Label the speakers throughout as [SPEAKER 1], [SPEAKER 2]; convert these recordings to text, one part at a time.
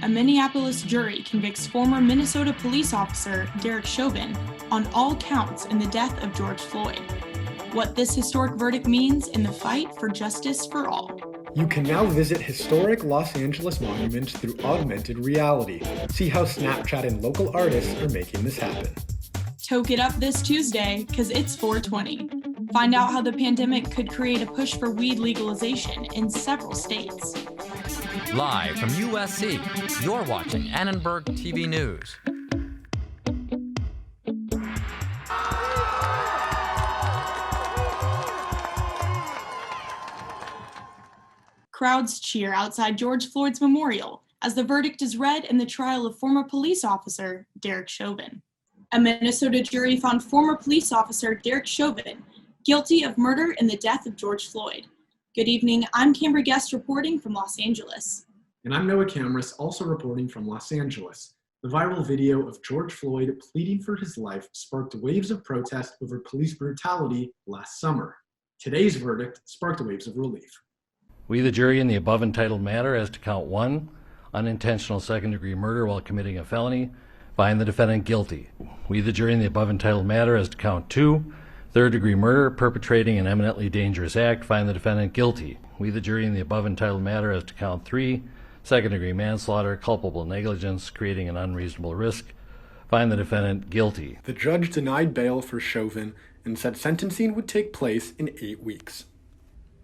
[SPEAKER 1] a Minneapolis jury convicts former Minnesota police officer Derek Chauvin on all counts in the death of George Floyd. What this historic verdict means in the fight for justice for all.
[SPEAKER 2] You can now visit historic Los Angeles monuments through augmented reality. See how Snapchat and local artists are making this happen.
[SPEAKER 1] Toke it up this Tuesday, because it's 420. Find out how the pandemic could create a push for weed legalization in several states.
[SPEAKER 3] Live from USC, you're watching Annenberg TV News.
[SPEAKER 1] Crowds cheer outside George Floyd's memorial as the verdict is read in the trial of former police officer Derek Chauvin. A Minnesota jury found former police officer Derek Chauvin guilty of murder in the death of George Floyd. Good evening, I'm Cambri Guest reporting from Los Angeles.
[SPEAKER 4] And I'm Noah Camras, also reporting from Los Angeles. The viral video of George Floyd pleading for his life sparked waves of protest over police brutality last summer. Today's verdict sparked waves of relief.
[SPEAKER 5] We, the jury, in the above entitled matter as to count 1, unintentional second-degree murder while committing a felony, find the defendant guilty. We, the jury, in the above entitled matter as to count 2, third-degree murder, perpetrating an eminently dangerous act, find the defendant guilty. We, the jury, in the above entitled matter as to count 3, second-degree manslaughter, culpable negligence, creating an unreasonable risk, find the defendant guilty.
[SPEAKER 2] The judge denied bail for Chauvin and said sentencing would take place in 8 weeks.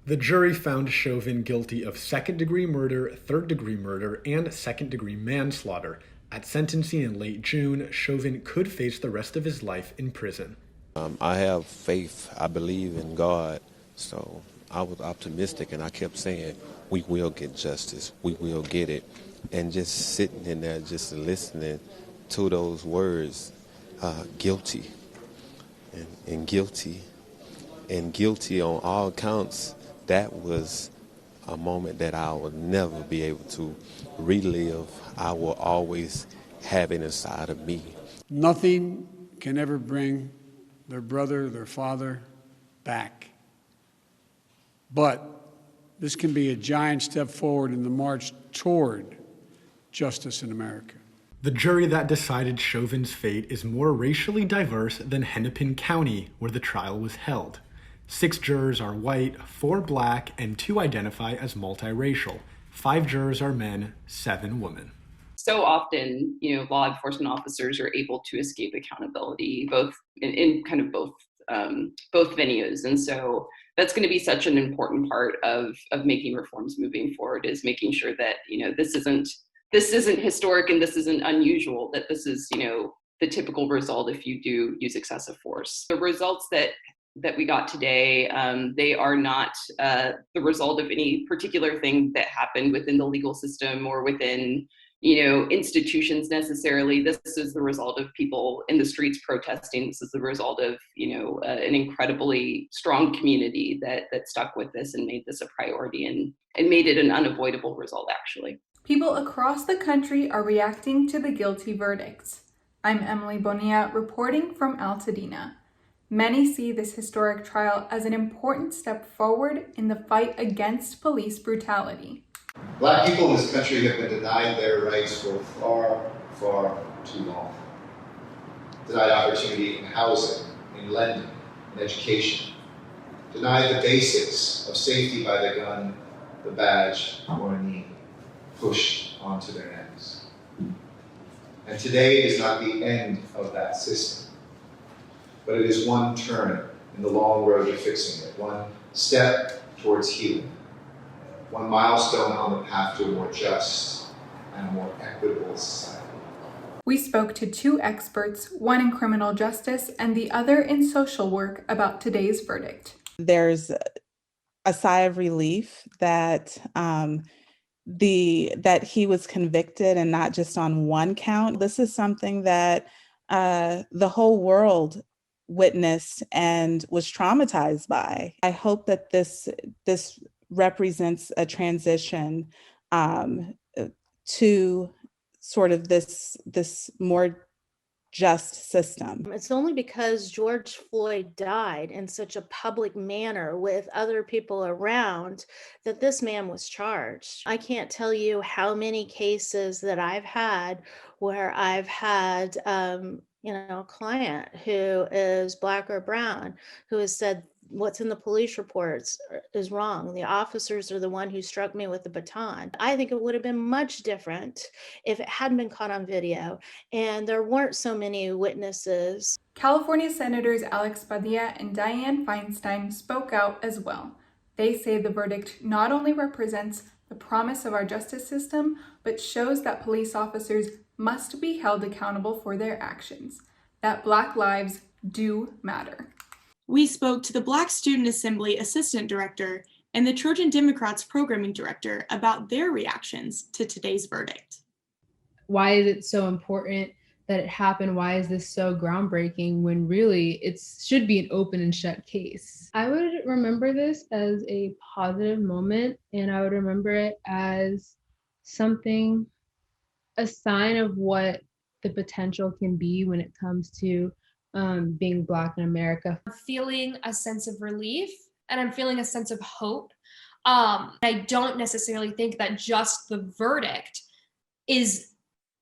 [SPEAKER 2] The jury found Chauvin guilty of second-degree murder, third-degree murder, and second-degree manslaughter. At sentencing in late June, Chauvin could face the rest of his life in prison.
[SPEAKER 6] I have faith. I believe in God. So I was optimistic, and I kept saying, we will get justice. We will get it. And just sitting in there, just listening to those words, guilty and guilty and guilty on all counts, that was a moment that I will never be able to relive. I will always have it inside of me.
[SPEAKER 7] Nothing can ever bring their brother, their father back. But this can be a giant step forward in the march toward justice in America.
[SPEAKER 2] The jury that decided Chauvin's fate is more racially diverse than Hennepin County, where the trial was held. 6 jurors are white, 4 black, and 2 identify as multiracial. 5 jurors are men, 7 women.
[SPEAKER 8] So often, law enforcement officers are able to escape accountability, both in kind of both venues. And so that's going to be such an important part of making reforms moving forward, is making sure that, this isn't historic and this isn't unusual, that this is, the typical result if you do use excessive force. The results that we got today, they are not the result of any particular thing that happened within the legal system or within, institutions necessarily. This is the result of people in the streets protesting. This is the result of, an incredibly strong community that stuck with this and made this a priority and made it an unavoidable result, actually.
[SPEAKER 9] People across the country are reacting to the guilty verdicts. I'm Emily Bonilla reporting from Altadena. Many see this historic trial as an important step forward in the fight against police brutality.
[SPEAKER 10] Black people in this country have been denied their rights for far, far too long. Denied opportunity in housing, in lending, in education. Denied the basics of safety by the gun, the badge, or a knee, pushed onto their necks. And today is not the end of that system, but it is one turn in the long road to fixing it, one step towards healing, one milestone on the path to a more just and a more equitable society.
[SPEAKER 9] We spoke to 2 experts, one in criminal justice and the other in social work, about today's verdict.
[SPEAKER 11] There's a sigh of relief that that he was convicted and not just on one count. This is something that the whole world witnessed and was traumatized by. I hope that this represents a transition to sort of this more just system.
[SPEAKER 12] It's only because George Floyd died in such a public manner with other people around that this man was charged. I can't tell you how many cases that I've had where I've had, a client who is Black or brown who has said, what's in the police reports is wrong. The officers are the one who struck me with the baton. I think it would have been much different if it hadn't been caught on video and there weren't so many witnesses.
[SPEAKER 9] California Senators Alex Padilla and Dianne Feinstein spoke out as well. They say the verdict not only represents the promise of our justice system, but shows that police officers must be held accountable for their actions, that Black lives do matter.
[SPEAKER 1] We spoke to the Black Student Assembly Assistant Director and the Trojan Democrats Programming Director about their reactions to today's verdict.
[SPEAKER 13] Why is it so important that it happened? Why is this so groundbreaking when really it should be an open and shut case? I would remember this as a positive moment, and I would remember it as something, a sign of what the potential can be when it comes to being Black in America.
[SPEAKER 14] I'm feeling a sense of relief and I'm feeling a sense of hope. I don't necessarily think that just the verdict is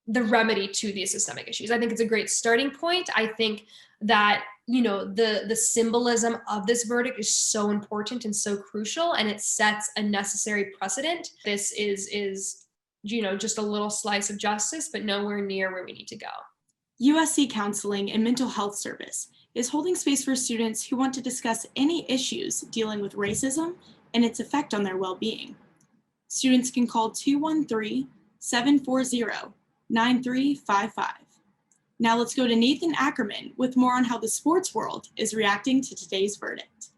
[SPEAKER 14] the remedy to these systemic issues. I think it's a great starting point. I think that, the symbolism of this verdict is so important and so crucial, and it sets a necessary precedent. This is just a little slice of justice, but nowhere near where we need to go.
[SPEAKER 1] USC Counseling and Mental Health Service is holding space for students who want to discuss any issues dealing with racism and its effect on their well-being. Students can call 213-740-9355. Now let's go to Nathan Ackerman with more on how the sports world is reacting to today's verdict.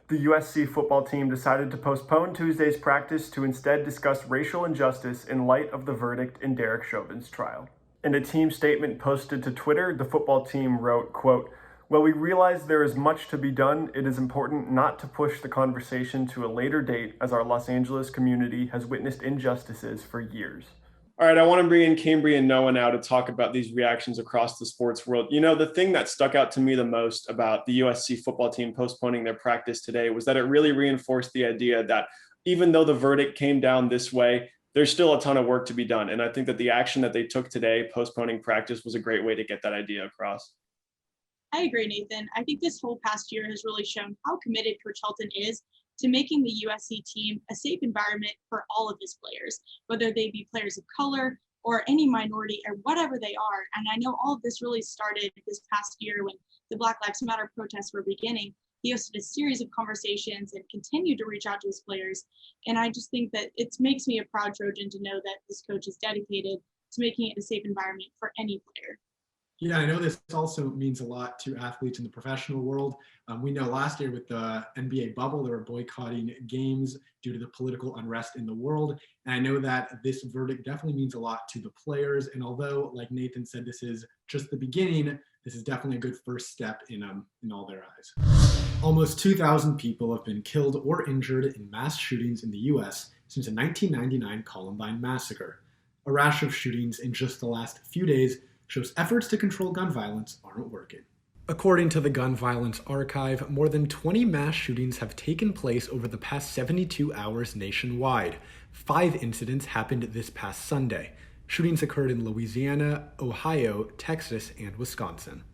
[SPEAKER 15] The USC football team decided to postpone Tuesday's practice to instead discuss racial injustice in light of the verdict in Derek Chauvin's trial. In a team statement posted to Twitter, the football team wrote, quote, "While we realize there is much to be done, it is important not to push the conversation to a later date as our Los Angeles community has witnessed injustices for years." All right, I want to bring in Cambri and Noah now to talk about these reactions across the sports world. The thing that stuck out to me the most about the USC football team postponing their practice today was that it really reinforced the idea that even though the verdict came down this way, there's still a ton of work to be done. And I think that the action that they took today, postponing practice, was a great way to get that idea across.
[SPEAKER 1] I agree, Nathan. I think this whole past year has really shown how committed Coach Helton is to making the USC team a safe environment for all of his players, whether they be players of color or any minority or whatever they are. And I know all of this really started this past year when the Black Lives Matter protests were beginning. He hosted a series of conversations and continued to reach out to his players. And I just think that it makes me a proud Trojan to know that this coach is dedicated to making it a safe environment for any player.
[SPEAKER 4] Yeah, I know this also means a lot to athletes in the professional world. We know last year with the NBA bubble, they were boycotting games due to the political unrest in the world. And I know that this verdict definitely means a lot to the players. And although, like Nathan said, this is just the beginning, this is definitely a good first step in all their eyes. Almost 2,000 people have been killed or injured in mass shootings in the U.S. since the 1999 Columbine massacre. A rash of shootings in just the last few days shows efforts to control gun violence aren't working. According to the Gun Violence Archive, more than 20 mass shootings have taken place over the past 72 hours nationwide. 5 incidents happened this past Sunday. Shootings occurred in Louisiana, Ohio, Texas, and Wisconsin.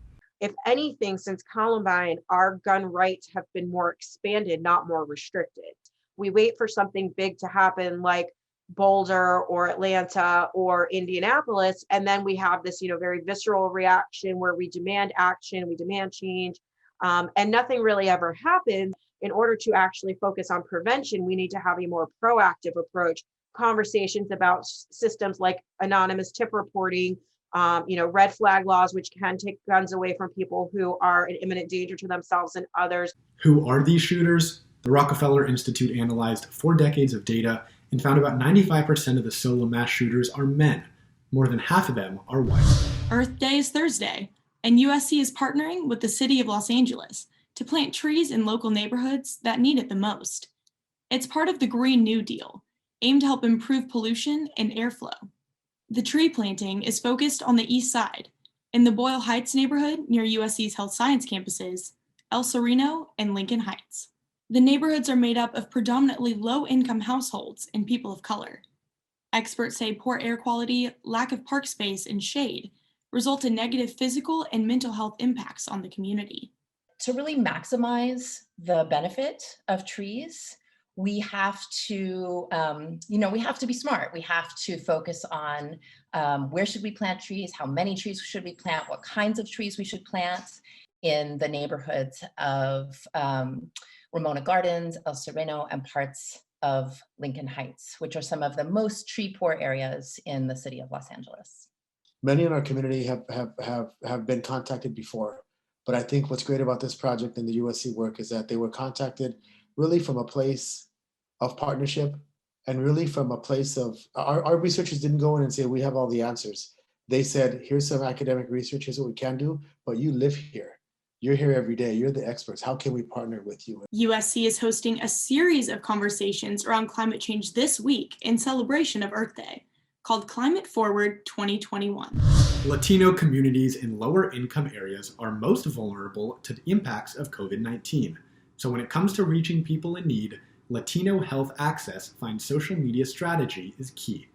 [SPEAKER 16] If anything, since Columbine, our gun rights have been more expanded, not more restricted. We wait for something big to happen like Boulder or Atlanta or Indianapolis, and then we have this, very visceral reaction where we demand action, we demand change, and nothing really ever happens. In order to actually focus on prevention, we need to have a more proactive approach, conversations about systems like anonymous tip reporting, red flag laws, which can take guns away from people who are an imminent danger to themselves and others.
[SPEAKER 4] Who are these shooters? The Rockefeller Institute analyzed 4 decades of data and found about 95% of the solo mass shooters are men. More than half of them are white.
[SPEAKER 1] Earth Day is Thursday, and USC is partnering with the city of Los Angeles to plant trees in local neighborhoods that need it the most. It's part of the Green New Deal, aimed to help improve pollution and airflow. The tree planting is focused on the east side, in the Boyle Heights neighborhood near USC's health science campuses, El Sereno and Lincoln Heights. The neighborhoods are made up of predominantly low-income households and people of color. Experts say poor air quality, lack of park space, and shade result in negative physical and mental health impacts on the community.
[SPEAKER 17] To really maximize the benefit of trees, we have to, we have to be smart. We have to focus on where should we plant trees, how many trees should we plant, what kinds of trees we should plant in the neighborhoods of Ramona Gardens, El Sereno, and parts of Lincoln Heights, which are some of the most tree poor areas in the city of Los Angeles.
[SPEAKER 18] Many in our community have been contacted before, but I think what's great about this project and the USC work is that they were contacted really from a place of partnership and really from a place of, our researchers didn't go in and say, we have all the answers. They said, here's some academic research, here's what we can do, but you live here. You're here every day, you're the experts. How can we partner with you?
[SPEAKER 1] USC is hosting a series of conversations around climate change this week in celebration of Earth Day, called Climate Forward 2021.
[SPEAKER 2] Latino communities in lower income areas are most vulnerable to the impacts of COVID-19. So when it comes to reaching people in need, Latino Health Access finds social media strategy is key.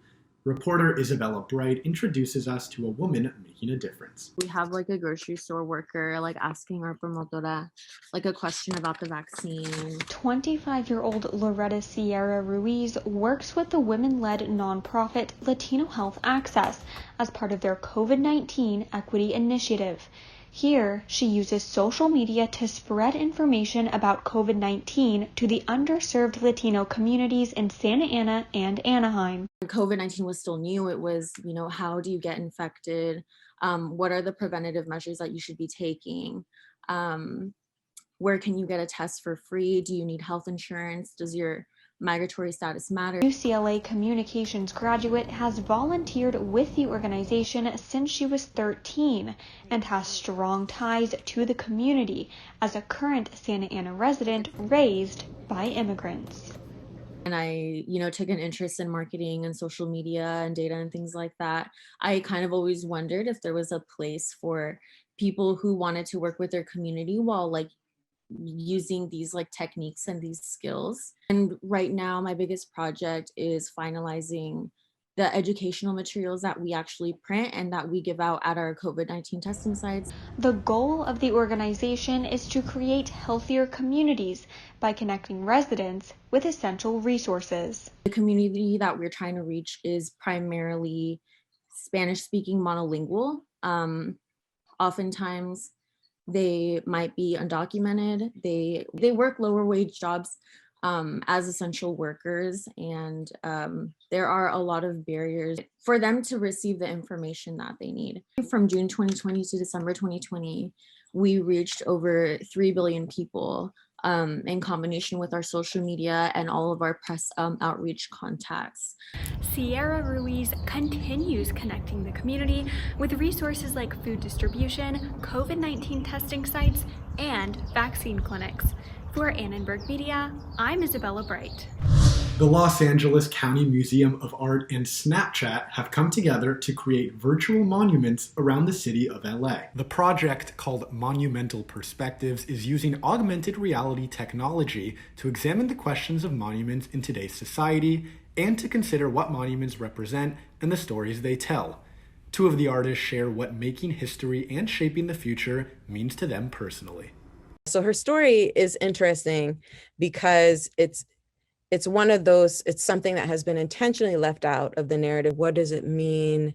[SPEAKER 2] Reporter Isabella Bright introduces us to a woman making a difference.
[SPEAKER 19] We have like a grocery store worker like asking our promotora like a question about the vaccine.
[SPEAKER 20] 25-year-old Loretta Sierra Ruiz works with the women-led nonprofit Latino Health Access as part of their COVID-19 equity initiative. Here, she uses social media to spread information about COVID-19 to the underserved Latino communities in Santa Ana and Anaheim.
[SPEAKER 19] COVID-19 was still new. It was, how do you get infected? What are the preventative measures that you should be taking? Where can you get a test for free? Do you need health insurance? Does your migratory status matter?
[SPEAKER 20] UCLA communications graduate has volunteered with the organization since she was 13 and has strong ties to the community as a current Santa Ana resident raised by immigrants.
[SPEAKER 19] And I, took an interest in marketing and social media and data and things like that. I kind of always wondered if there was a place for people who wanted to work with their community while using these techniques and these skills. And right now, my biggest project is finalizing the educational materials that we actually print and that we give out at our COVID-19 testing sites.
[SPEAKER 20] The goal of the organization is to create healthier communities by connecting residents with essential resources.
[SPEAKER 19] The community that we're trying to reach is primarily Spanish-speaking monolingual. Oftentimes, they might be undocumented. They work lower wage jobs as essential workers, and there are a lot of barriers for them to receive the information that they need. From June 2020 to December 2020, we reached over 3 billion people in combination with our social media and all of our press outreach contacts.
[SPEAKER 20] Sierra Ruiz continues connecting the community with resources like food distribution, COVID-19 testing sites, and vaccine clinics. For Annenberg Media, I'm Isabella Bright.
[SPEAKER 2] The Los Angeles County Museum of Art and Snapchat have come together to create virtual monuments around the city of LA. The project, called Monumental Perspectives, is using augmented reality technology to examine the questions of monuments in today's society and to consider what monuments represent and the stories they tell. Two of the artists share what making history and shaping the future means to them personally.
[SPEAKER 21] So her story is interesting because it's one of those, it's something that has been intentionally left out of the narrative. What does it mean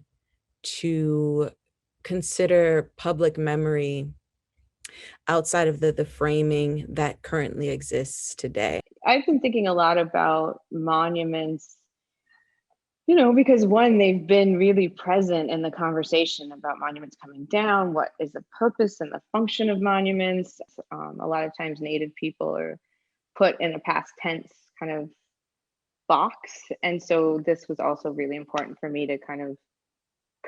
[SPEAKER 21] to consider public memory outside of the framing that currently exists today?
[SPEAKER 22] I've been thinking a lot about monuments, because one, they've been really present in the conversation about monuments coming down. What is the purpose and the function of monuments? A lot of times Native people are put in a past tense kind of box. And so this was also really important for me to kind of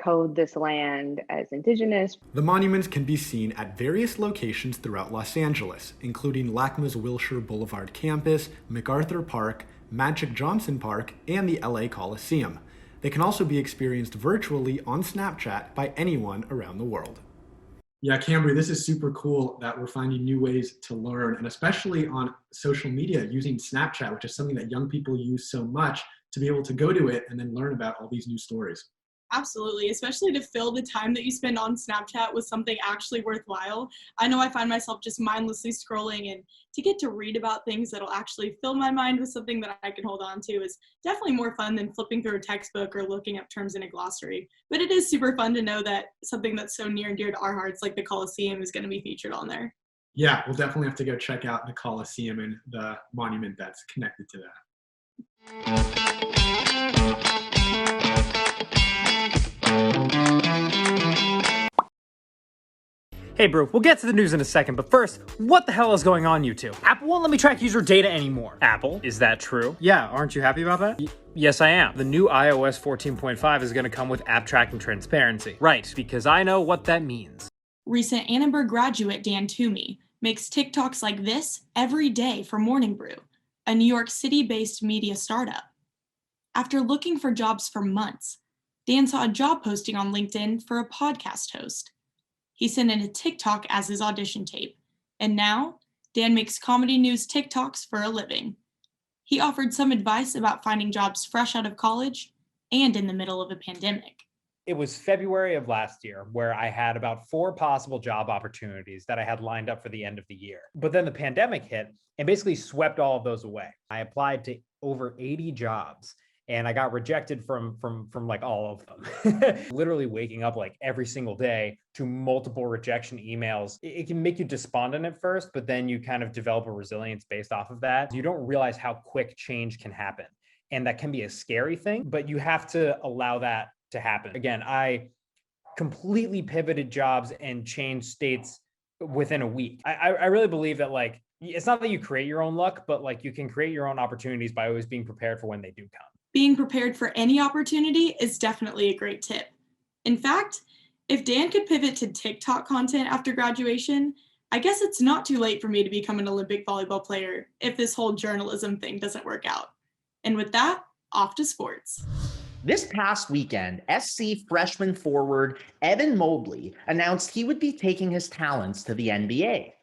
[SPEAKER 22] code this land as Indigenous.
[SPEAKER 2] The monuments can be seen at various locations throughout Los Angeles, including LACMA's Wilshire Boulevard campus, MacArthur Park, Magic Johnson Park, and the LA Coliseum. They can also be experienced virtually on Snapchat by anyone around the world.
[SPEAKER 4] Yeah, Cambri, this is super cool that we're finding new ways to learn, and especially on social media using Snapchat, which is something that young people use so much, to be able to go to it and then learn about all these new stories.
[SPEAKER 1] Absolutely, especially to fill the time that you spend on Snapchat with something actually worthwhile. I know I find myself just mindlessly scrolling, and to get to read about things that'll actually fill my mind with something that I can hold on to is definitely more fun than flipping through a textbook or looking up terms in a glossary. But it is super fun to know that something that's so near and dear to our hearts, like the Coliseum, is going to be featured on there.
[SPEAKER 4] Yeah, we'll definitely have to go check out the Coliseum and the monument that's connected to that.
[SPEAKER 3] Hey bro, we'll get to the news in a second, but first, what the hell is going on, you two? Apple won't let me track user data anymore. Apple? Is that true? Yeah, aren't you happy about that? Yes, I am. The new iOS 14.5 is gonna come with app tracking transparency. Right, because I know what that means.
[SPEAKER 1] Recent Annenberg graduate Dan Toomey makes TikToks like this every day for Morning Brew, a New York City-based media startup. After looking for jobs for months, Dan saw a job posting on LinkedIn for a podcast host. He sent in a TikTok as his audition tape, and now Dan makes comedy news TikToks for a living. He offered some advice about finding jobs fresh out of college and in the middle of a pandemic.
[SPEAKER 3] It was February of last year where I had about 4 possible job opportunities that I had lined up for the end of the year. But then the pandemic hit and basically swept all of those away. I applied to over 80 jobs and I got rejected from like all of them. Literally waking up like every single day to multiple rejection emails. It can make you despondent at first, but then you kind of develop a resilience based off of that. You don't realize how quick change can happen. And that can be a scary thing, but you have to allow that to happen. Again, I completely pivoted jobs and changed states within a week. I really believe that like, it's not that you create your own luck, but like you can create your own opportunities by always being prepared for when they do come.
[SPEAKER 1] Being prepared for any opportunity is definitely a great tip. In fact, if Dan could pivot to TikTok content after graduation, I guess it's not too late for me to become an Olympic volleyball player if this whole journalism thing doesn't work out. And with that, off to sports.
[SPEAKER 5] This past weekend, SC freshman forward Evan Mobley announced he would be taking his talents to the NBA.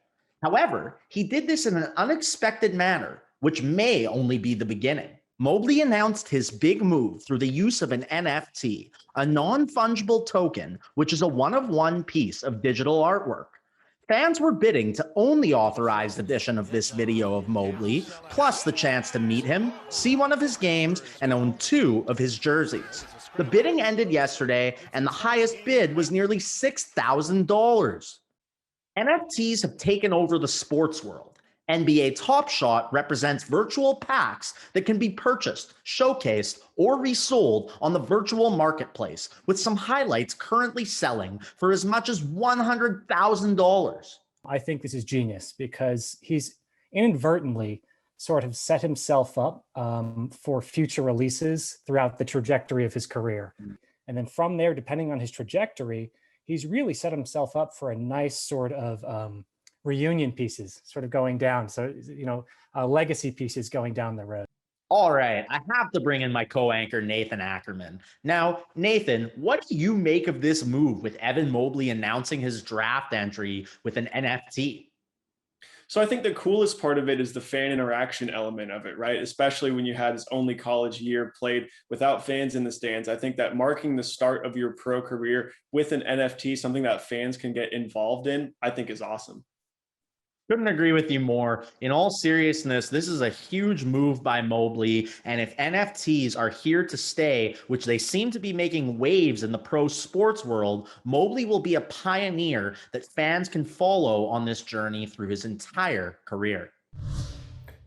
[SPEAKER 5] However, he did this in an unexpected manner, which may only be the beginning. Mobley announced his big move through the use of an NFT, a non-fungible token, which is a one-of-one piece of digital artwork. Fans were bidding to own the authorized edition of this video of Mobley, plus the chance to meet him, see one of his games, and own 2 of his jerseys. The bidding ended yesterday, and the highest bid was nearly $6,000. NFTs have taken over the sports world. NBA Top Shot represents virtual packs that can be purchased, showcased, or resold on the virtual marketplace, with some highlights currently selling for as much as $100,000.
[SPEAKER 23] I think this is genius because he's inadvertently sort of set himself up for future releases throughout the trajectory of his career. And then from there, depending on his trajectory, he's really set himself up for a nice sort of reunion pieces sort of going down. So, legacy pieces going down the road.
[SPEAKER 5] All right, I have to bring in my co-anchor, Nathan Ackerman. Now, Nathan, what do you make of this move with Evan Mobley announcing his draft entry with an NFT?
[SPEAKER 15] So I think the coolest part of it is the fan interaction element of it, right? Especially when you had his only college year played without fans in the stands. I think that marking the start of your pro career with an NFT, something that fans can get involved in, I think is awesome.
[SPEAKER 5] Couldn't agree with you more. In all seriousness, this is a huge move by Mobley. And if NFTs are here to stay, which they seem to be making waves in the pro sports world, Mobley will be a pioneer that fans can follow on this journey through his entire career.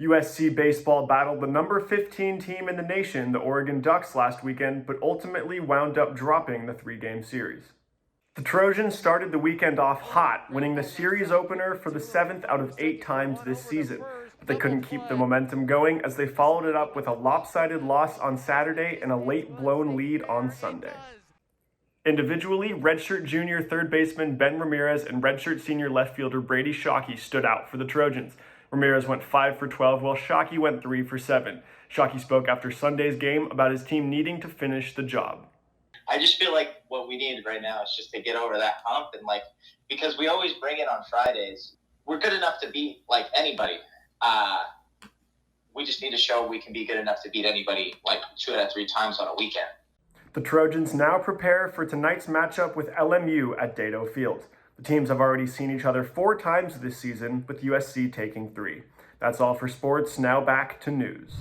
[SPEAKER 15] USC baseball battled the number 15 team in the nation, the Oregon Ducks, last weekend, but ultimately wound up dropping the 3-game series. The Trojans started the weekend off hot, winning the series opener for the 7th out of 8 times this season. But they couldn't keep the momentum going as they followed it up with a lopsided loss on Saturday and a late blown lead on Sunday. Individually, redshirt junior third baseman Ben Ramirez and redshirt senior left fielder Brady Shockey stood out for the Trojans. Ramirez went 5 for 12 while Shockey went 3 for 7. Shockey spoke after Sunday's game about his team needing to finish the job.
[SPEAKER 6] I just feel like what we need right now is just to get over that hump and like, because we always bring it on Fridays. We're good enough to beat like anybody. We just need to show we can be good enough to beat anybody like 2 out of 3 times on a weekend.
[SPEAKER 15] The Trojans now prepare for tonight's matchup with LMU at Dado Field. The teams have already seen each other 4 times this season, with USC taking 3. That's all for sports. Now back to news.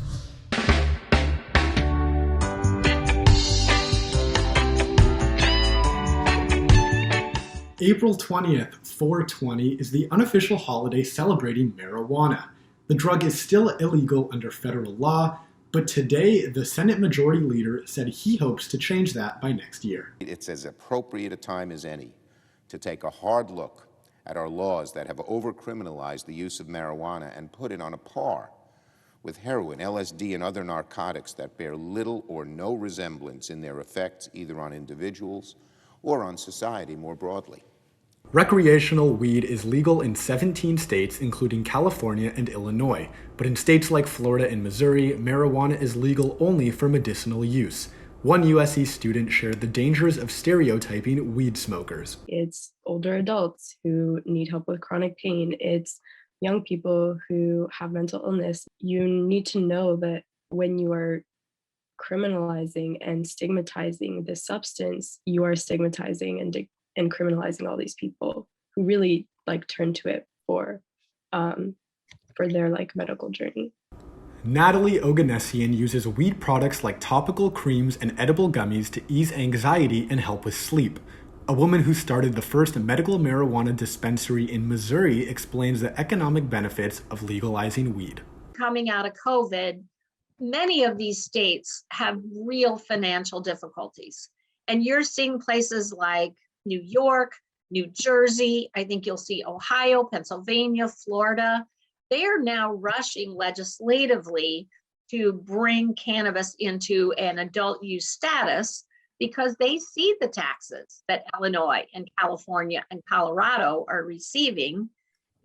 [SPEAKER 4] April 20th, 420, is the unofficial holiday celebrating marijuana. The drug is still illegal under federal law, but today the Senate Majority Leader said he hopes to change that by next year.
[SPEAKER 7] It's as appropriate a time as any to take a hard look at our laws that have over-criminalized the use of marijuana and put it on a par with heroin, LSD, and other narcotics that bear little or no resemblance in their effects either on individuals or on society more broadly.
[SPEAKER 2] Recreational weed is legal in 17 states, including California and Illinois. But in states like Florida and Missouri, marijuana is legal only for medicinal use. One USC student shared the dangers of stereotyping weed smokers.
[SPEAKER 8] It's older adults who need help with chronic pain. It's young people who have mental illness. You need to know that when you are criminalizing and stigmatizing this substance, you are stigmatizing and criminalizing all these people who really turn to it for their medical journey.
[SPEAKER 2] Natalie Oganessian uses weed products like topical creams and edible gummies to ease anxiety and help with sleep. A woman who started the first medical marijuana dispensary in Missouri explains the economic benefits of legalizing weed.
[SPEAKER 24] Coming out of COVID, many of these states have real financial difficulties. And you're seeing places like New York, New Jersey, I think you'll see Ohio, Pennsylvania, Florida. They are now rushing legislatively to bring cannabis into an adult use status because they see the taxes that Illinois and California and Colorado are receiving,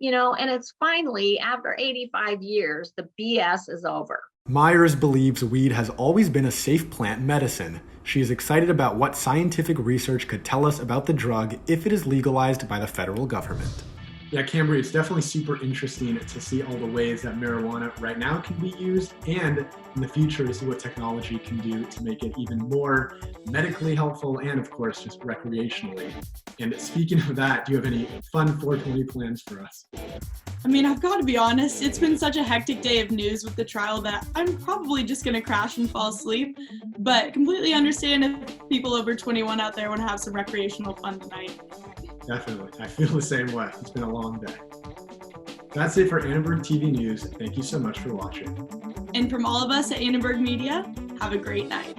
[SPEAKER 24] and it's finally, after 85 years, the BS is over.
[SPEAKER 2] Myers believes weed has always been a safe plant medicine. She is excited about what scientific research could tell us about the drug if it is legalized by the federal government.
[SPEAKER 4] Yeah, Cambri, it's definitely super interesting to see all the ways that marijuana right now can be used, and in the future to see what technology can do to make it even more medically helpful and, of course, just recreationally. And speaking of that, do you have any fun 420 plans for us?
[SPEAKER 1] I mean, I've got to be honest, it's been such a hectic day of news with the trial that I'm probably just going to crash and fall asleep, but completely understand if people over 21 out there want to have some recreational fun tonight.
[SPEAKER 4] Definitely. I feel the same way. It's been a long day. That's it for Annenberg TV News. Thank you so much for watching.
[SPEAKER 1] And from all of us at Annenberg Media, have a great night.